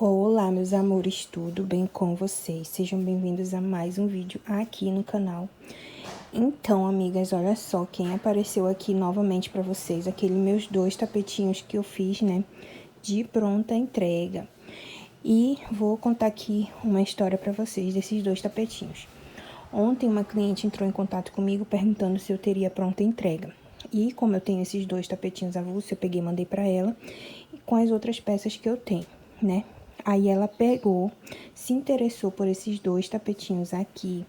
Olá, meus amores, tudo bem com vocês? Sejam bem-vindos a mais um vídeo aqui no canal. Então, amigas, olha só quem apareceu aqui novamente pra vocês, aqueles meus 2 tapetinhos que eu fiz, né, de pronta entrega. E vou contar aqui uma história pra vocês desses 2 tapetinhos. Ontem uma cliente entrou em contato comigo perguntando se eu teria pronta entrega. E como eu tenho esses 2 tapetinhos avulsos, eu peguei e mandei pra ela com as outras peças que eu tenho, né? Aí ela pegou, se interessou por esses 2 tapetinhos aqui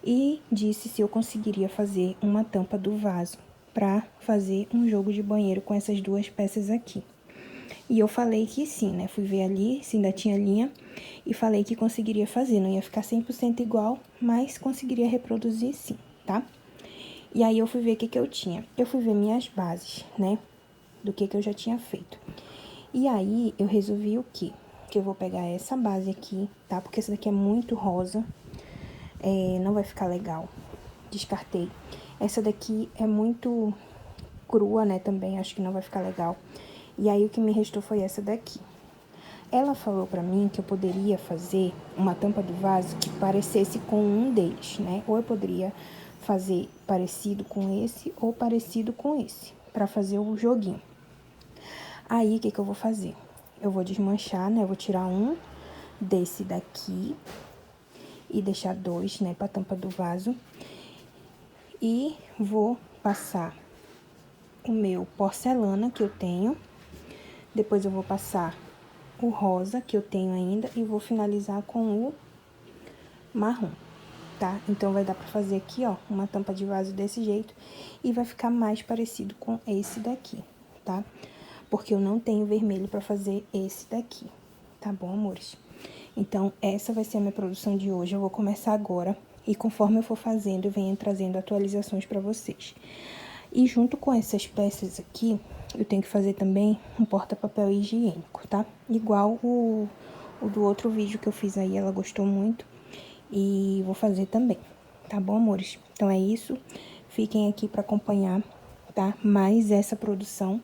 e disse se eu conseguiria fazer uma tampa do vaso pra fazer um jogo de banheiro com essas 2 peças aqui. E eu falei que sim, né? Fui ver ali se ainda tinha linha e falei que conseguiria fazer. Não ia ficar 100% igual, mas conseguiria reproduzir sim, tá? E aí eu fui ver o que eu tinha. Eu fui ver minhas bases, né? Do que eu já tinha feito. E aí eu resolvi o quê? Que eu vou pegar essa base aqui, tá? Porque essa daqui é muito rosa, não vai ficar legal. Descartei. Essa daqui é muito crua, né, também, acho que não vai ficar legal. E aí o que me restou foi essa daqui. Ela falou pra mim que eu poderia fazer uma tampa do vaso que parecesse com um deles, né? Ou eu poderia fazer parecido com esse ou parecido com esse, pra fazer o joguinho. Aí, o que eu vou fazer? Eu vou desmanchar, né? Eu vou tirar um desse daqui e deixar 2, né, pra tampa do vaso. E vou passar o meu porcelana que eu tenho. Depois eu vou passar o rosa que eu tenho ainda e vou finalizar com o marrom, tá? Então, vai dar pra fazer aqui, ó, uma tampa de vaso desse jeito e vai ficar mais parecido com esse daqui, tá? Porque eu não tenho vermelho pra fazer esse daqui, tá bom, amores? Então, essa vai ser a minha produção de hoje. Eu vou começar agora e conforme eu for fazendo, eu venho trazendo atualizações pra vocês. E junto com essas peças aqui, eu tenho que fazer também um porta-papel higiênico, tá? Igual o do outro vídeo que eu fiz aí, ela gostou muito. E vou fazer também, tá bom, amores? Então, é isso. Fiquem aqui pra acompanhar, tá? Mais essa produção.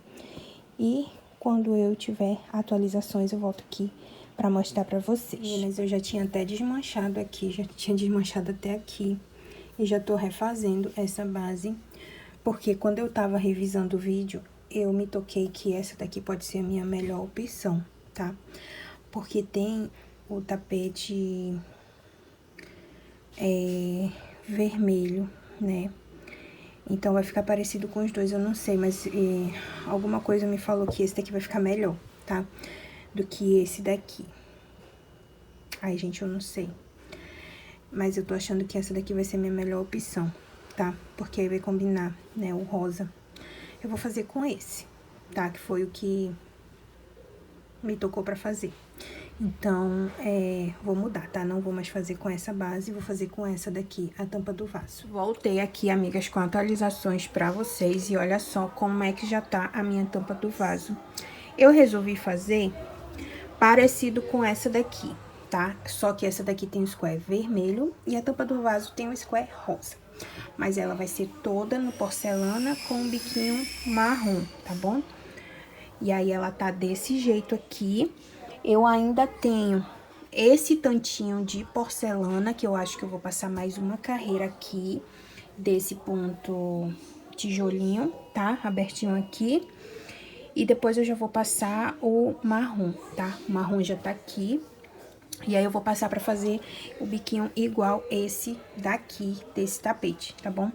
E quando eu tiver atualizações, eu volto aqui pra mostrar pra vocês. Meninas, eu já tinha até desmanchado aqui, já tinha desmanchado até aqui. E já tô refazendo essa base, porque quando eu tava revisando o vídeo, eu me toquei que essa daqui pode ser a minha melhor opção, tá? Porque tem o tapete vermelho, né? Então, vai ficar parecido com os dois, eu não sei, mas alguma coisa me falou que esse daqui vai ficar melhor, tá? Do que esse daqui. Ai, gente, eu não sei. Mas eu tô achando que essa daqui vai ser a minha melhor opção, tá? Porque aí vai combinar, né, o rosa. Eu vou fazer com esse, tá? Que foi o que me tocou pra fazer. Então, vou mudar, tá? Não vou mais fazer com essa base, vou fazer com essa daqui, a tampa do vaso. Voltei aqui, amigas, com atualizações pra vocês e olha só como é que já tá a minha tampa do vaso. Eu resolvi fazer parecido com essa daqui, tá? Só que essa daqui tem o square vermelho e a tampa do vaso tem o square rosa. Mas ela vai ser toda no porcelana com um biquinho marrom, tá bom? E aí, ela tá desse jeito aqui. Eu ainda tenho esse tantinho de porcelana, que eu acho que eu vou passar mais uma carreira aqui, desse ponto tijolinho, tá? Abertinho aqui. E depois eu já vou passar o marrom, tá? O marrom já tá aqui. E aí, eu vou passar pra fazer o biquinho igual esse daqui, desse tapete, tá bom?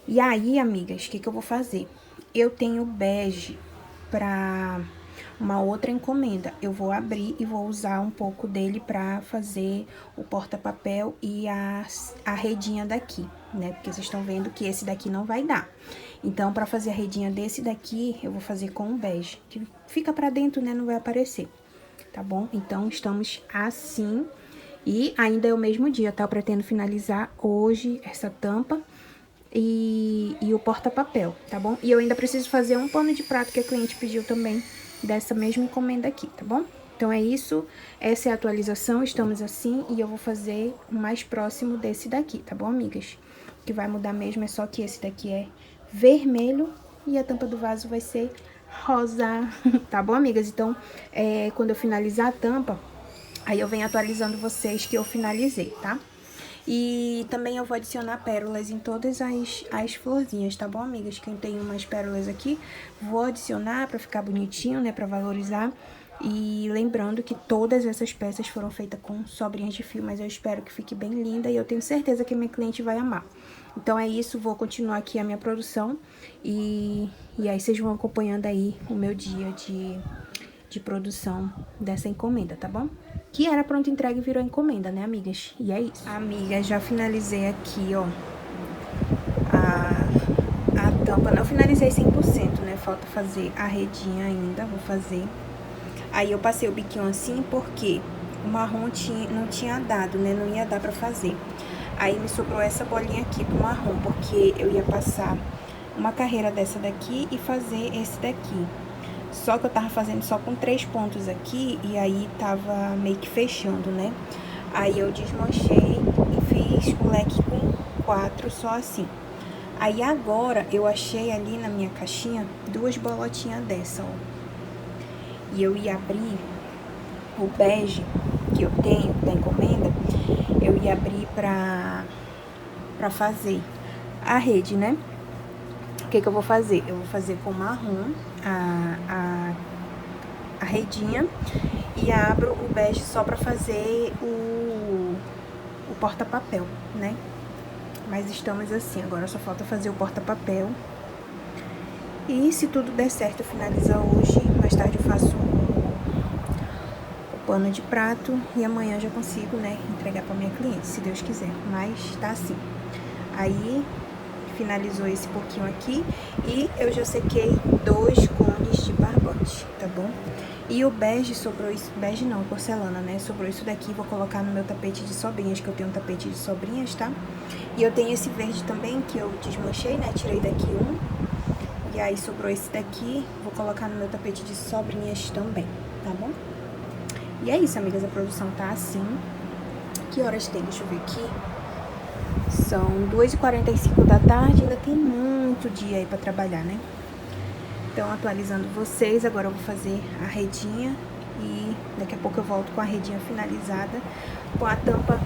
E aí, amigas, o que eu vou fazer? Eu tenho bege pra uma outra encomenda. Eu vou abrir e vou usar um pouco dele pra fazer o porta-papel e a redinha daqui, né? Porque vocês estão vendo que esse daqui não vai dar. Então, pra fazer a redinha desse daqui, eu vou fazer com um bege, que fica pra dentro, né? Não vai aparecer, tá bom? Então, estamos assim. E ainda é o mesmo dia, tá? Eu pretendo finalizar hoje essa tampa e o porta-papel, tá bom? E eu ainda preciso fazer um pano de prato que a cliente pediu também dessa mesma encomenda aqui, tá bom? Então, é isso, essa é a atualização, estamos assim, e eu vou fazer o mais próximo desse daqui, tá bom, amigas? O que vai mudar mesmo é só que esse daqui é vermelho e a tampa do vaso vai ser rosa, tá bom, amigas? Então, quando eu finalizar a tampa, Aí eu venho atualizando vocês que eu finalizei, tá? E também eu vou adicionar pérolas em todas as florzinhas, tá bom, amigas? Quem tem umas pérolas aqui, vou adicionar pra ficar bonitinho, né? Pra valorizar. E lembrando que todas essas peças foram feitas com sobrinhas de fio, mas eu espero que fique bem linda e eu tenho certeza que a minha cliente vai amar. Então é isso, vou continuar aqui a minha produção e aí vocês vão acompanhando aí o meu dia de produção dessa encomenda, tá bom? Que era pronta entrega e virou encomenda, né, amigas? E é isso. Amigas, já finalizei aqui, ó, a tampa. Não finalizei 100%, né? Falta fazer a redinha ainda, vou fazer. Aí eu passei o biquinho assim porque o marrom não tinha dado, né? Não ia dar pra fazer. Aí me sobrou essa bolinha aqui pro marrom, porque eu ia passar uma carreira dessa daqui e fazer esse daqui. Só que eu tava fazendo só com 3 pontos aqui e aí tava meio que fechando, né? Aí eu desmanchei e fiz o leque com 4, só assim. Aí agora eu achei ali na minha caixinha 2 bolotinhas dessa, ó. E eu ia abrir o bege que eu tenho da encomenda, eu ia abrir pra fazer a rede, né? O que que eu vou fazer? Eu vou fazer com marrom a redinha e abro o bege só pra fazer o porta-papel, né? Mas estamos assim, agora só falta fazer o porta-papel. E se tudo der certo, eu finalizar hoje, mais tarde eu faço o pano de prato e amanhã já consigo, né, entregar pra minha cliente, se Deus quiser. Mas tá assim. Aí finalizou esse pouquinho aqui e eu já sequei 2 cones de barbante, tá bom? E o bege sobrou isso, bege não, porcelana, né? Sobrou isso daqui, vou colocar no meu tapete de sobrinhas, que eu tenho um tapete de sobrinhas, tá? E eu tenho esse verde também, que eu desmanchei, né? Tirei daqui um. E aí sobrou esse daqui, vou colocar no meu tapete de sobrinhas também, tá bom? E é isso, amigas, a produção tá assim. Que horas tem? Deixa eu ver aqui. São 2h45 da tarde, ainda tem muito dia aí pra trabalhar, né? Então, atualizando vocês, agora eu vou fazer a redinha e daqui a pouco eu volto com a redinha finalizada, com a tampa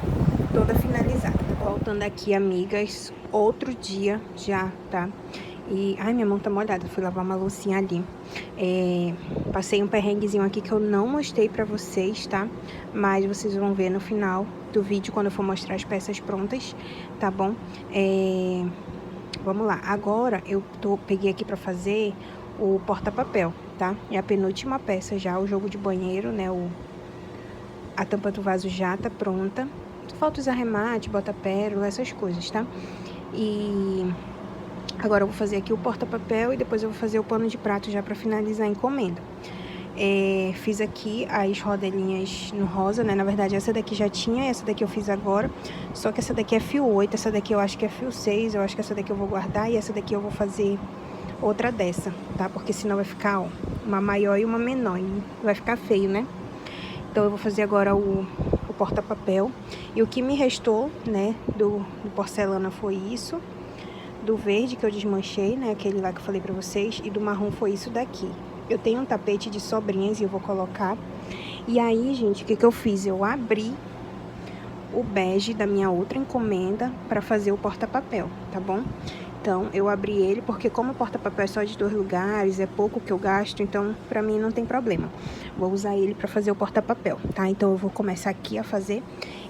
toda finalizada, tá bom? Voltando aqui, amigas, outro dia já, tá? E, ai, minha mão tá molhada, fui lavar uma loucinha ali. Passei um perrenguezinho aqui que eu não mostrei pra vocês, tá? Mas vocês vão ver no final do vídeo, quando eu for mostrar as peças prontas, tá bom? Vamos lá, agora eu peguei aqui pra fazer o porta-papel, tá? É a penúltima peça já, o jogo de banheiro, né? A tampa do vaso já tá pronta. Falta os arremates, bota pérola, essas coisas, tá? E agora eu vou fazer aqui o porta-papel e depois eu vou fazer o pano de prato já pra finalizar a encomenda. Fiz aqui as rodelinhas no rosa, né? Na verdade, essa daqui já tinha, essa daqui eu fiz agora. Só que essa daqui é fio 8, essa daqui eu acho que é fio 6, eu acho que essa daqui eu vou guardar e essa daqui eu vou fazer outra dessa, tá? Porque senão vai ficar, ó, uma maior e uma menor e vai ficar feio, né? Então eu vou fazer agora o porta-papel. E o que me restou, né, do porcelana foi isso. Do verde que eu desmanchei, né, aquele lá que eu falei pra vocês. E do marrom foi isso daqui. Eu tenho um tapete de sobrinhas e eu vou colocar. E aí, gente, o que que eu fiz? Eu abri o bege da minha outra encomenda pra fazer o porta-papel, tá bom? Então, eu abri ele porque como o porta-papel é só de 2 lugares, é pouco que eu gasto, então pra mim não tem problema. Vou usar ele pra fazer o porta-papel, tá? Então, eu vou começar aqui a fazer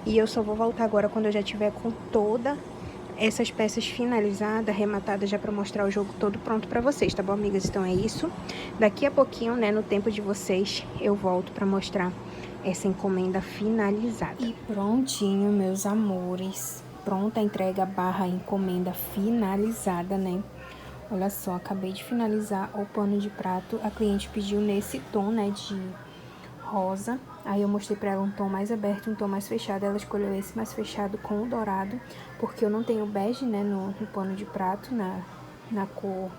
e eu só vou voltar agora quando eu já tiver com toda essas peças finalizadas, arrematadas, já pra mostrar o jogo todo pronto pra vocês, tá bom, amigas? Então, é isso. Daqui a pouquinho, né, no tempo de vocês, eu volto pra mostrar essa encomenda finalizada. E prontinho, meus amores. Pronta a entrega barra encomenda finalizada, né? Olha só, acabei de finalizar o pano de prato. A cliente pediu nesse tom, né, de rosa. Aí eu mostrei pra ela um tom mais aberto, um tom mais fechado. Ela escolheu esse mais fechado com o dourado, porque eu não tenho bege, né, no pano de prato, na cor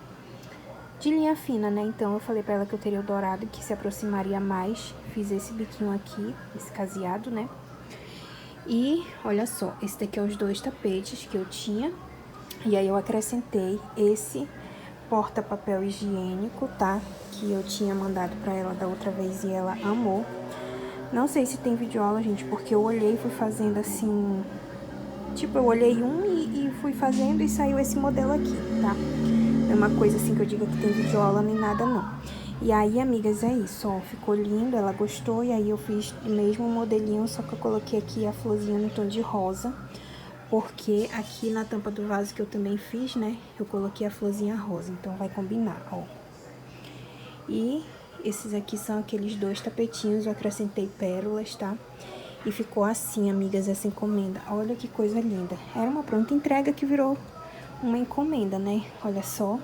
de linha fina, né? Então eu falei pra ela que eu teria o dourado, que se aproximaria mais. Fiz esse biquinho aqui, esse caseado, né? E olha só, esse daqui é os 2 tapetes que eu tinha. E aí eu acrescentei esse porta-papel higiênico, tá? Que eu tinha mandado pra ela da outra vez e ela amou. Não sei se tem videoaula, gente, porque eu olhei e fui fazendo assim... Tipo, eu olhei um e fui fazendo e saiu esse modelo aqui, tá? Não é uma coisa assim que eu diga que tem videoaula nem nada, não. E aí, amigas, é isso, ó. Ficou lindo, ela gostou. E aí eu fiz o mesmo modelinho, só que eu coloquei aqui a florzinha no tom de rosa. Porque aqui na tampa do vaso que eu também fiz, né? Eu coloquei a florzinha rosa, então vai combinar, ó. E esses aqui são aqueles 2 tapetinhos, eu acrescentei pérolas, tá? E ficou assim, amigas, essa encomenda. Olha que coisa linda. Era uma pronta entrega que virou uma encomenda, né? Olha só.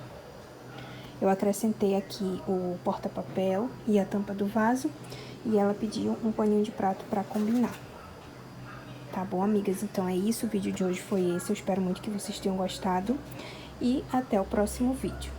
Eu acrescentei aqui o porta-papel e a tampa do vaso. E ela pediu um paninho de prato pra combinar. Tá bom, amigas? Então é isso. O vídeo de hoje foi esse. Eu espero muito que vocês tenham gostado. E até o próximo vídeo.